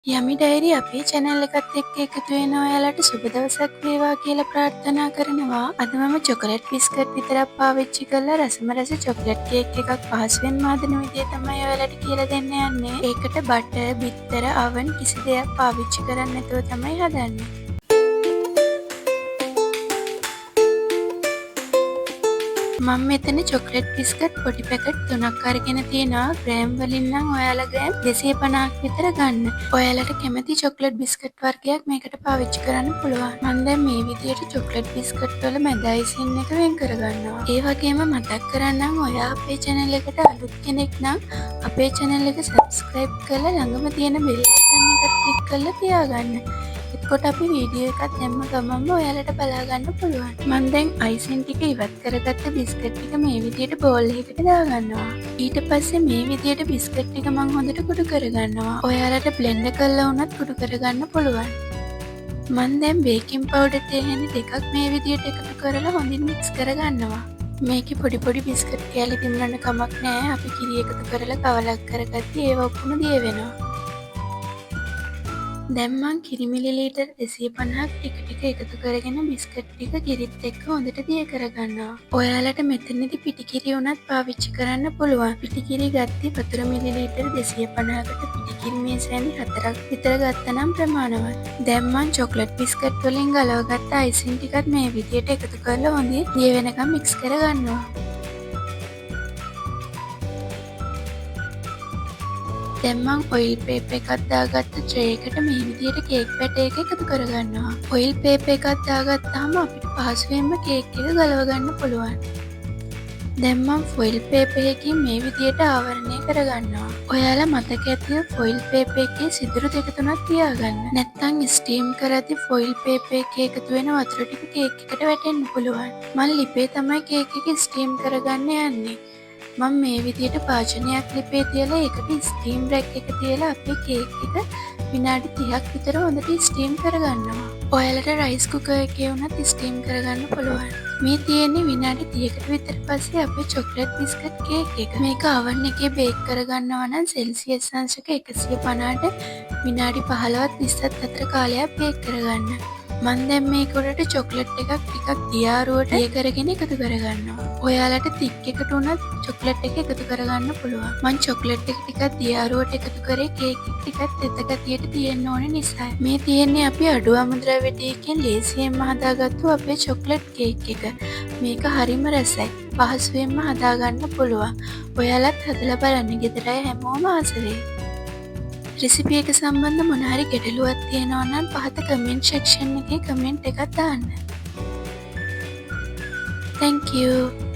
යමි ඩයරි අපේ channel එකත් එක්ක එකතු වෙන ඔයාලට සුබ දවසක් වේවා කියලා ප්‍රාර්ථනා කරනවා. අද මම චොකලට් බිස්කට් විතරක් පාවිච්චි කරලා රසම රස චොකලට් කේක් එකක් පහසුවෙන් හදන විදිය තමයි ඔයාලට කියලා දෙන්න යන්නේ. ඒකට බටර්, බිත්තර, oven කිසි දෙයක් පාවිච්චි කරන්නේ නැතුව තමයි හදන්නේ. මම මෙතන චොකලට් බිස්කට් පොඩි පැකට් 3ක් අරගෙන තියෙනවා. ග්‍රෑම් වලින් නම් ඔයාලා ග්‍රෑම් 250ක් විතර ගන්න. ඔයාලට කැමති චොකලට් බිස්කට් වර්ගයක් මේකට පාවිච්චි කරන්න පුළුවන්. මම දැන් මේ විදියට චොකලට් බිස්කට් වල මැද අයිසින් එක වෙන් කරගන්නවා. ඒ වගේම මතක් කරන්නම් ඔයා අපේ channel එකට අලුත් කෙනෙක් නම් අපේ channel එක subscribe කරලා ළඟම තියෙන bell icon එක click කරලා තියාගන්න. එතකොට අපි වීඩියෝ එකක් දැම්ම ගමන්ම ඔයාලට බලා ගන්න පුළුවන්. මම දැන් අයිසින් ටික ඉවත් කරගත්ත බිස්කට් ටික මේ විදියට බෝල් එකකට දාගන්නවා. ඊට පස්සේ මේ විදියට බිස්කට් ටික මම හොඳට කුඩු කරගන්නවා. ඔයාලට බ්ලෙන්ඩ් කරලා වුණත් කුඩු කරගන්න පුළුවන්. මම දැන් බේකින් පවුඩර් තේහෙන දෙකක් මේ විදියට එකතු කරලා හොඳින් මික්ස් කරගන්නවා. මේකේ පොඩි පොඩි බිස්කට් කෑලි තිබුණාට කමක් නැහැ. අපි කිරි එකතු කරලා කවලක් කරගත්තී ඒව ඔක්කොම දිය වෙනවා. දැන් මං කිරි මිලිලීටර් 250ක් ටික එකතු කරගෙන බිස්කට් ටික කිරිත් එක්ක හොඳට දිය කරගන්නවා. ඔයාලට මෙතනදි පිටිකිරි උනත් පාවිච්චි කරන්න පුළුවන්. පිටිකිරි ගත්තේ වතුර මිලිලීටර් 250කට පිටිකිරි මේස් වැනි 4ක් විතර ගත්තනම් ප්‍රමාණවත්. දැන් මං චොකලට් බිස්කට් වලින් ගලවගත්ත අයිසින් ටිකත් මේ විදියට එකතු කරලා හොඳින් දිය වෙනකම් මික්ස් කරගන්නවා. දැන් මං ඔයිල් පේපර් එකක් දාගත්ත ට්‍රේ එකට මේ විදියට කේක් පැටර් එක එකතු කරගන්නවා. ඔයිල් පේපර් එකක් දාගත්තාම අපිට පහසුවෙන්ම කේක් එක ගලව ගන්න පුළුවන්. දැන් මං ෆොයිල් පේපර් එකකින් මේ විදියට ආවරණය කරගන්නවා. ඔයාලා මතක ඇතිව ෆොයිල් පේපර් එකේ සිදුරු දෙක තුනක් තියාගන්න. නැත්නම් ස්ටීම් කරද්දී ෆොයිල් පේපර් එකේ එකතු වෙන වතුර ටික කේක් එකට වැටෙන්න පුළුවන්. මං ලිපේ තමයි කේක් එක ස්ටීම් කරගන්න යන්නේ. මම මේ විදියට භාජනයක් ලිපේ තියලා ඒකට ස්ටීම් රැක් එක තියලා අපේ කේක් එක විනාඩි 30ක් විතර හොඳට ස්ටීම් කරගන්නවා. ඔයාලට රයිස් කුකර් එකේ වුණත් ස්ටීම් කරගන්න පුළුවන්. මේ තියෙන්නේ විනාඩි 30කට විතර පස්සේ අපේ චොකලට් බිස්කට් කේක් එක. මේක oven එකේ බේක් කරගන්නවා නම් සෙල්සියස් අංශක 150ට විනාඩි 15ත් 20ත් අතර කාලයක් බේක් කරගන්න. මම දැන් මේක උඩට චොකලට් එකක් ටිකක් දියාරුවට දිය කරගෙන එකතු කරගන්නවා. ඔයාලට තික් එකට උනත් චොකලට් එක එකතු කරගන්න පුළුවන්. මම චොකලට් එක ටිකක් දියාරුවට එකතු කරේ කේක් එක ටිකක් තෙත ගතියට තියෙන්න ඕන නිසා. මේ තියෙන්නේ අපි අඩු අමුද්‍රව්‍ය ටිකකින් ලේසියෙන්ම හදාගත්තු අපේ චොකලට් කේක් එක. මේක හරිම රසයි. පහසුවෙන්ම හදාගන්න පුළුවන්. ඔයාලත් හදලා බලන්න. ගෙදර අය හැමෝම ආස වෙයි. රෙසිපි එක සම්බන්ධ මොන හරි ගැටලුවක් තියෙනවා නම් පහත කමෙන්ට් සෙක්ෂන් එකේ කමෙන්ට් එකක් දාන්න. Thank you.